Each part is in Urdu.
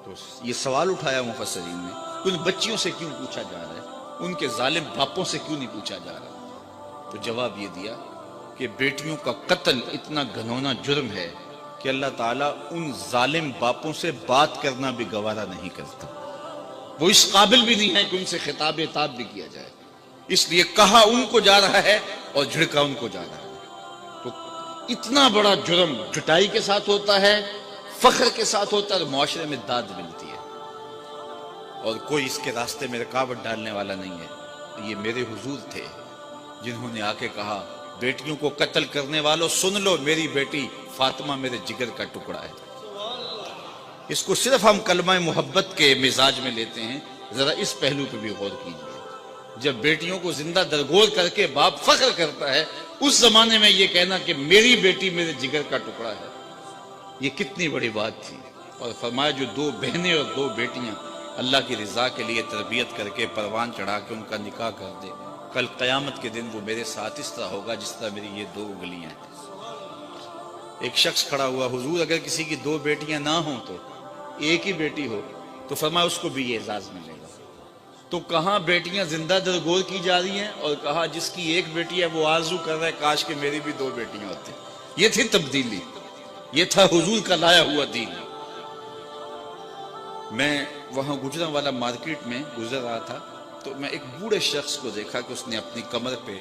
تو یہ سوال اٹھایا مفسرین نے کہ ان بچیوں سے کیوں پوچھا جا رہا ہے، ان کے ظالم باپوں سے کیوں نہیں پوچھا جا رہا؟ تو جواب یہ دیا کہ بیٹیوں کا قتل اتنا گھنونا جرم ہے کہ اللہ تعالیٰ ان ظالم باپوں سے بات کرنا بھی گوارا نہیں کرتا، وہ اس قابل بھی نہیں ہے کہ ان سے خطاب عتاب بھی کیا جائے، اس لیے کہا ان کو جا رہا ہے اور جھڑکا ان کو جا رہا ہے۔ تو اتنا بڑا جرم جٹائی کے ساتھ ہوتا ہے، فخر کے ساتھ ہوتا ہے، اور معاشرے میں داد ملتی ہے، اور کوئی اس کے راستے میں رکاوٹ ڈالنے والا نہیں ہے۔ یہ میرے حضور تھے جنہوں نے آ کے کہا بیٹیوں کو قتل کرنے والوں سن لو، میری بیٹی فاطمہ میرے جگر کا ٹکڑا ہے۔ اس کو صرف ہم کلمہ محبت کے مزاج میں لیتے ہیں، ذرا اس پہلو پہ بھی غور کیجیے۔ جب بیٹیوں کو زندہ درگور کر کے باپ فخر کرتا ہے، اس زمانے میں یہ کہنا کہ میری بیٹی میرے جگر کا ٹکڑا ہے، یہ کتنی بڑی بات تھی۔ اور فرمایا جو دو بہنیں اور دو بیٹیاں اللہ کی رضا کے لیے تربیت کر کے پروان چڑھا کے ان کا نکاح کر دے، کل قیامت کے دن وہ میرے ساتھ اس طرح ہوگا جس طرح میری یہ دو انگلیاں ہیں۔ ایک شخص کھڑا ہوا، حضور اگر کسی کی دو بیٹیاں نہ ہوں تو ایک ہی بیٹی ہو تو فرمایا اس کو بھی یہ اعزاز ملے گا۔ تو کہاں بیٹیاں زندہ درگور کی جا رہی ہیں، اور کہا جس کی ایک بیٹی ہے وہ آرزو کر رہا ہے کاش کہ میری بھی دو بیٹیاں ہوتی۔ یہ تھی تبدیلی، یہ تھا حضور کا لایا ہوا دین۔ میں وہاں گجرانوالہ مارکیٹ میں گزر رہا تھا تو میں ایک بوڑھے شخص کو دیکھا کہ اس نے اپنی کمر پہ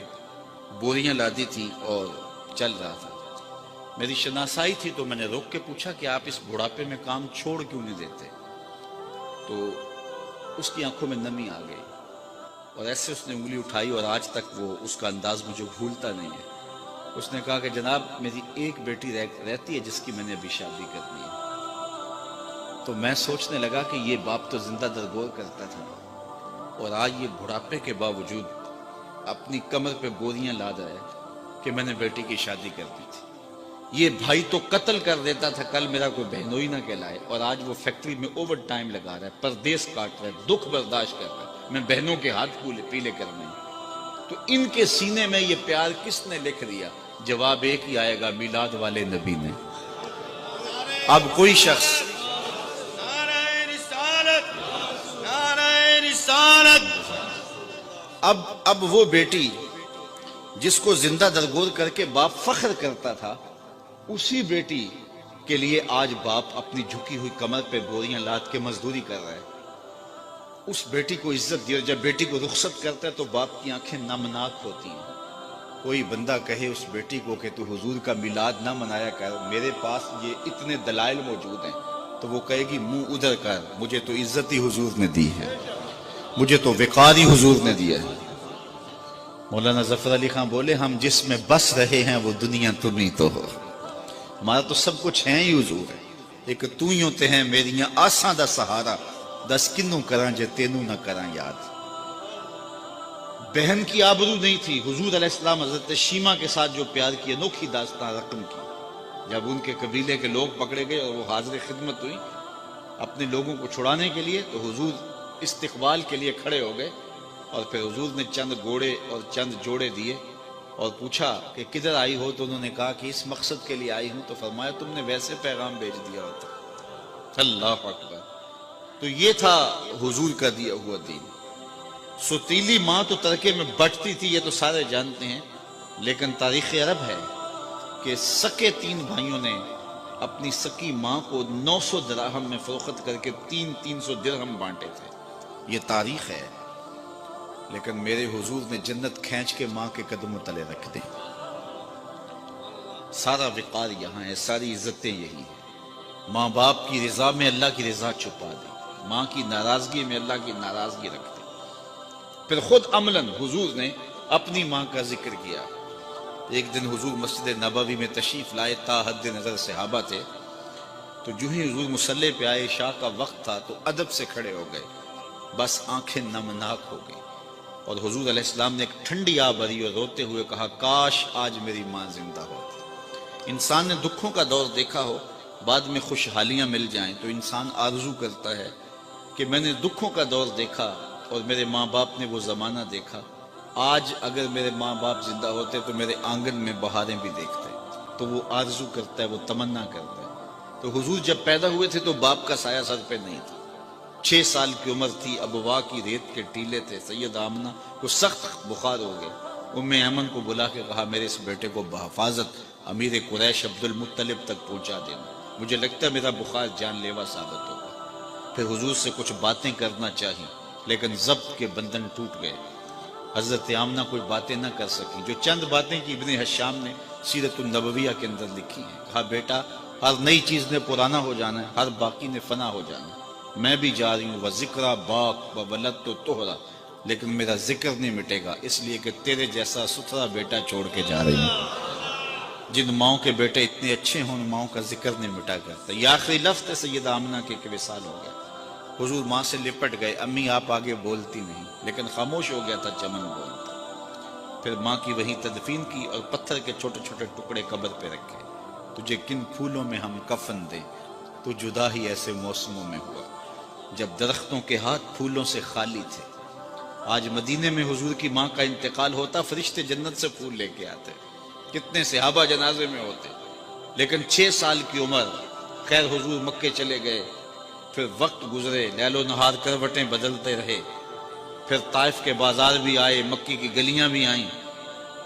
بوریاں لادی تھی اور چل رہا تھا۔ میری شناسائی تھی تو میں نے روک کے پوچھا کہ آپ اس بڑھاپے میں کام چھوڑ کیوں نہیں دیتے؟ تو اس کی آنکھوں میں نمی آ گئی اور ایسے اس نے انگلی اٹھائی، اور آج تک وہ اس کا انداز مجھے بھولتا نہیں ہے۔ اس نے کہا کہ جناب میری ایک بیٹی رہتی ہے جس کی میں نے ابھی شادی کرنی ہے۔ تو میں سوچنے لگا کہ یہ باپ تو زندہ درگور کرتا تھا اور آج یہ بڑھاپے کے باوجود اپنی کمر پہ بوریاں لاد رہا ہے کہ میں نے بیٹی کی شادی کر دی تھی۔ یہ بھائی تو قتل کر دیتا تھا کل میرا کوئی بہنوئی نہ کہلائے، اور آج وہ فیکٹری میں اوور ٹائم لگا رہا ہے، پردیس کاٹ رہا ہے، دکھ برداشت کر رہا ہے، میں بہنوں کے ہاتھ پیلے کرنے۔ تو ان کے سینے میں یہ پیار کس نے لکھ دیا؟ جواب ایک ہی آئے گا، میلاد والے نبی نے۔ اب کوئی شخص اب وہ بیٹی جس کو زندہ درگور کر کے باپ فخر کرتا تھا، اسی بیٹی کے لیے آج باپ اپنی جھکی ہوئی کمر پہ بوریاں لاد کے مزدوری کر رہا ہے۔ اس بیٹی کو عزت دی، اور جب بیٹی کو رخصت کرتا ہے تو باپ کی آنکھیں نمناک ہوتی ہیں۔ کوئی بندہ کہے اس بیٹی کو کہ تو حضور کا میلاد نہ منایا کر، میرے پاس یہ اتنے دلائل موجود ہیں، تو وہ کہے گی منہ ادھر کر، مجھے تو عزت ہی حضور نے دی ہے، مجھے تو وقار ہی حضور نے دیا ہے۔ مولانا ظفر علی خان بولے ہم جس میں بس رہے ہیں وہ دنیا تم ہی تو ہو، ہمارا تو سب کچھ ہے ہی حضور ہے، ایک تو ہی ہوتے ہیں میریاں آساں دا سہارا، دس کنوں کراں جے تینوں نہ کراں یاد۔ بہن کی آبرو نہیں تھی، حضور علیہ السلام حضرت شیمہ کے ساتھ جو پیار کی، انوکھی داستان رقم کی۔ جب ان کے قبیلے کے لوگ پکڑے گئے اور وہ حاضر خدمت ہوئی اپنے لوگوں کو چھڑانے کے لیے، تو حضور استقبال کے لیے کھڑے ہو گئے، اور پھر حضور نے چند گھوڑے اور چند جوڑے دیے اور پوچھا کہ کدھر آئی ہو؟ تو انہوں نے کہا کہ اس مقصد کے لیے آئی ہوں۔ تو فرمایا تم نے ویسے پیغام بھیج دیا ہوتا۔ اللہ اکبر! تو یہ تھا حضور کا دیا ہوا دین۔ ستیلی ماں تو ترکے میں بٹتی تھی، یہ تو سارے جانتے ہیں، لیکن تاریخ عرب ہے کہ سکے تین بھائیوں نے اپنی سکی ماں کو 900 دراہم میں فروخت کر کے 300 درہم بانٹے تھے۔ یہ تاریخ ہے، لیکن میرے حضور نے جنت کھینچ کے ماں کے قدموں تلے رکھ دیں۔ سارا وقار یہاں ہے، ساری عزتیں یہی ہیں۔ ماں باپ کی رضا میں اللہ کی رضا چھپا دیں، ماں کی ناراضگی میں اللہ کی ناراضگی رکھ دیں۔ پھر خود عملاً حضور نے اپنی ماں کا ذکر کیا۔ ایک دن حضور مسجد نبوی میں تشریف لائے، تا حد نظر صحابہ تھے، تو جو ہی حضور مصلی پہ آئے، عشاء کا وقت تھا، تو ادب سے کھڑے ہو گئے، بس آنکھیں نمناک ہو گئی، اور حضور علیہ السلام نے ایک ٹھنڈی آہ بھری اور روتے ہوئے کہا کاش آج میری ماں زندہ ہوتی۔ انسان نے دکھوں کا دور دیکھا ہو، بعد میں خوشحالیاں مل جائیں تو انسان آرزو کرتا ہے کہ میں نے دکھوں کا دور دیکھا اور میرے ماں باپ نے وہ زمانہ دیکھا، آج اگر میرے ماں باپ زندہ ہوتے تو میرے آنگن میں بہاریں بھی دیکھتے۔ تو وہ آرزو کرتا ہے، وہ تمنا کرتا ہے۔ تو حضور جب پیدا ہوئے تھے تو باپ کا سایہ سر پہ نہیں تھا، 6 سال کی عمر تھی، ابوا کی ریت کے ٹیلے تھے، سید آمنہ کو سخت بخار ہو گئے۔ ام ایمن کو بلا کے کہا میرے اس بیٹے کو بحفاظت امیر قریش عبد المطلب تک پہنچا دینا، مجھے لگتا ہے میرا بخار جان لیوا ثابت ہوگا۔ پھر حضور سے کچھ باتیں کرنا چاہی لیکن ضبط کے بندھن ٹوٹ گئے، حضرت آمنہ کوئی باتیں نہ کر سکی، جو چند باتیں کی ابن حشام نے سیرت النبویہ کے اندر لکھی ہیں۔ کہا بیٹا ہر نئی چیز نے پرانا ہو جانا ہے، ہر باقی نے فنا ہو جانا ہے، میں بھی جا رہی ہوں، وذکرا باق وولدت طہرا، لیکن میرا ذکر نہیں مٹے گا، اس لیے کہ تیرے جیسا ستھرا بیٹا چھوڑ کے جا رہی ہوں۔ جن ماؤں کے بیٹے اتنے اچھے ہوں ان ماؤں کا ذکر نہیں مٹا کرتا۔ یہ آخری لفظ ہے سیدہ آمنہ کے کہ وصال ہو گیا۔ حضور ماں سے لپٹ گئے، امی آپ آگے بولتی نہیں، لیکن خاموش ہو گیا تھا چمن بولتا۔ پھر ماں کی وہیں تدفین کی اور پتھر کے چھوٹے چھوٹے ٹکڑے قبر پہ رکھے۔ تجھے کن پھولوں میں ہم کفن دیں، تو جدا ہی ایسے موسموں میں ہوا جب درختوں کے ہاتھ پھولوں سے خالی تھے۔ آج مدینے میں حضور کی ماں کا انتقال ہوتا، فرشتے جنت سے پھول لے کے آتے، کتنے صحابہ جنازے میں ہوتے، لیکن 6 سال کی عمر، خیر حضور مکے چلے گئے، پھر وقت گزرے، لیل و نہار کروٹیں بدلتے رہے، پھر طائف کے بازار بھی آئے، مکی کی گلیاں بھی آئیں،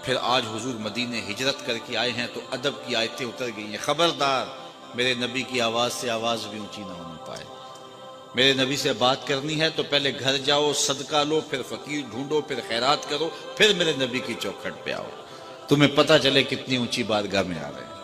پھر آج حضور مدینے ہجرت کر کے آئے ہیں تو ادب کی آیتیں اتر گئی ہیں۔ خبردار میرے نبی کی آواز سے آواز بھی اونچی نہ ہونے پائے۔ میرے نبی سے بات کرنی ہے تو پہلے گھر جاؤ، صدقہ لو، پھر فقیر ڈھونڈو، پھر خیرات کرو، پھر میرے نبی کی چوکھٹ پہ آؤ، تمہیں پتہ چلے کتنی اونچی بارگاہ میں آ رہے ہیں۔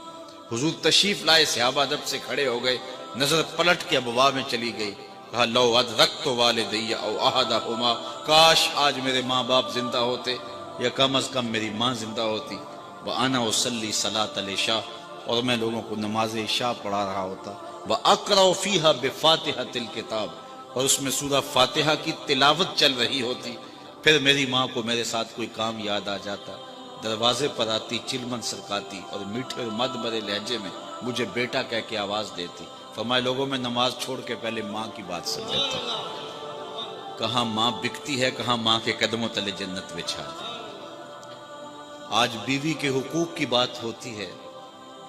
حضور تشریف لائے، صحابہ ادب سے کھڑے ہو گئے، نظر پلٹ کے ابواب میں چلی گئی، کہا لو ادرکت والدی او احدہما، کاش آج میرے ماں باپ زندہ ہوتے یا کم از کم میری ماں زندہ ہوتی، وانا اصلی صلاۃ العشاء، اور میں لوگوں کو نماز عشاء پڑھا رہا ہوتا، واقرأ فیہا بفاتحۃ الکتاب، اور اس میں سورہ فاتحہ کی تلاوت چل رہی ہوتی، پھر میری ماں کو میرے ساتھ کوئی کام یاد آ جاتا، دروازے پر آتی، چلمن سرکاتی اور میٹھے اور مد بھرے لہجے میں مجھے بیٹا کہہ کے آواز دیتی، فرمائے لوگوں میں نماز چھوڑ کے پہلے ماں کی بات سن لیتا۔ کہاں ماں بکتی ہے، کہاں ماں کے قدموں تلے جنت بچھا دی۔ آج بیوی کے حقوق کی بات ہوتی ہے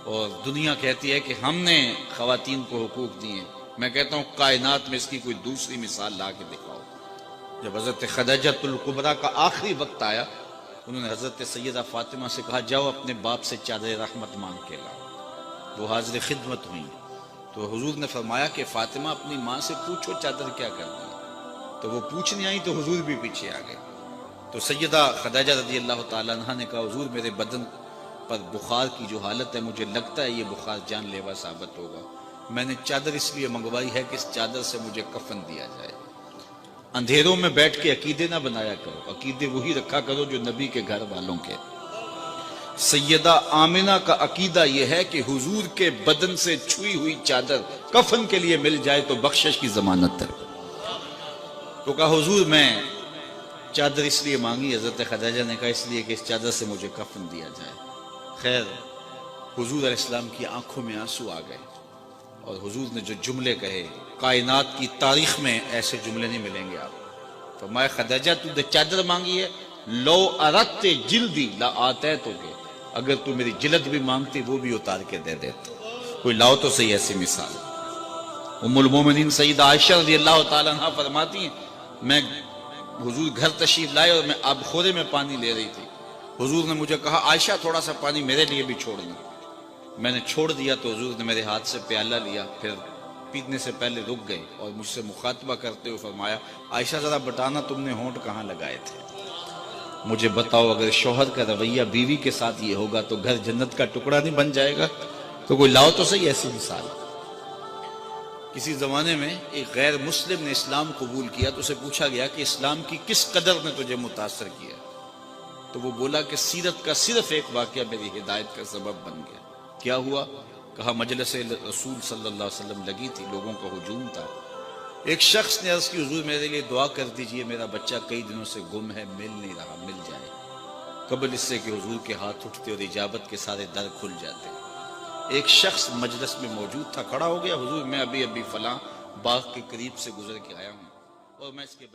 اور دنیا کہتی ہے کہ ہم نے خواتین کو حقوق دیے، میں کہتا ہوں کائنات میں اس کی کوئی دوسری مثال لا کے دکھاؤ۔ جب حضرت خدیجہ الکبریٰ کا آخری وقت آیا، انہوں نے حضرت سیدہ فاطمہ سے کہا جاؤ اپنے باپ سے چادر رحمت مانگ کے لاؤ۔ وہ حاضر خدمت ہوئیں تو حضور نے فرمایا کہ فاطمہ اپنی ماں سے پوچھو چادر کیا کرتی ہے، تو وہ پوچھنے آئی تو حضور بھی پیچھے آ گئے۔ تو سیدہ خدیجہ رضی اللہ تعالیٰ عنہ نے کہا حضور میرے بدن پر بخار کی جو حالت ہے، مجھے لگتا ہے یہ بخار جان لیوا ثابت ہوگا، میں نے چادر اس لیے منگوائی ہے کہ اس چادر سے مجھے کفن دیا جائے۔ اندھیروں میں بیٹھ کے عقیدے نہ بنایا کرو، عقیدے وہی رکھا کرو جو نبی کے گھر والوں کے۔ سیدہ آمنہ کا عقیدہ یہ ہے کہ حضور کے بدن سے چھوئی ہوئی چادر کفن کے لیے مل جائے تو بخشش کی ضمانت ہے۔ تو کہا حضور میں چادر اس لیے مانگی، حضرت خدیجہ نے کہا اس لیے کہ اس چادر سے مجھے کفن دیا جائے۔ خیر حضور علیہ السلام کی آنکھوں میں آنسو آ گئے اور حضور نے جو جملے کہے، کائنات کی تاریخ میں ایسے جملے نہیں ملیں گے آپ۔ فرمایا خدیجہ تو نے چادر مانگی ہے، لو اردت جلدی لا آتیتک، اگر تو میری جلد بھی مانگتی وہ بھی اتار کے دے دیتا، کوئی لاؤ تو صحیح ایسی مثال۔ ام المومنین سیدہ عائشہ رضی اللہ تعالیٰ عنہ فرماتی ہیں میں حضور گھر تشریف لائے اور میں آب خورے میں پانی لے رہی تھی، حضور نے مجھے کہا عائشہ تھوڑا سا پانی میرے لیے بھی چھوڑنا، میں نے چھوڑ دیا تو حضور نے میرے ہاتھ سے پیالہ لیا، پھر پینے سے پہلے رک گئے اور مجھ سے مخاطبہ کرتے ہوئے فرمایا عائشہ ذرا بتانا تم نے ہونٹ کہاں لگائے تھے، مجھے بتاؤ اگر شوہر کا رویہ بیوی کے ساتھ یہ ہوگا تو گھر جنت کا ٹکڑا نہیں بن جائے گا؟ تو کوئی لاؤ تو صحیح ایسی مثال۔ کسی زمانے میں ایک غیر مسلم نے اسلام قبول کیا تو اسے پوچھا گیا کہ اسلام کی کس قدر نے تجھے متاثر کیا، تو وہ بولا کہ سیرت کا صرف ایک واقعہ میری ہدایت کا سبب بن گیا۔ کیا ہوا؟ کہا مجلس رسول صلی اللہ علیہ وسلم لگی تھی، لوگوں کا ہجوم تھا، ایک شخص نے عرض کی حضور میرے لیے دعا کر دیجئے، میرا بچہ کئی دنوں سے گم ہے، مل نہیں رہا، مل جائے، قبل اس سے کہ حضور کے ہاتھ اٹھتے اور اجابت کے سارے در کھل جاتے۔ ایک شخص مجلس میں موجود تھا، کھڑا ہو گیا، حضور میں ابھی فلاں باغ کے قریب سے گزر کے آیا ہوں اور میں اس کے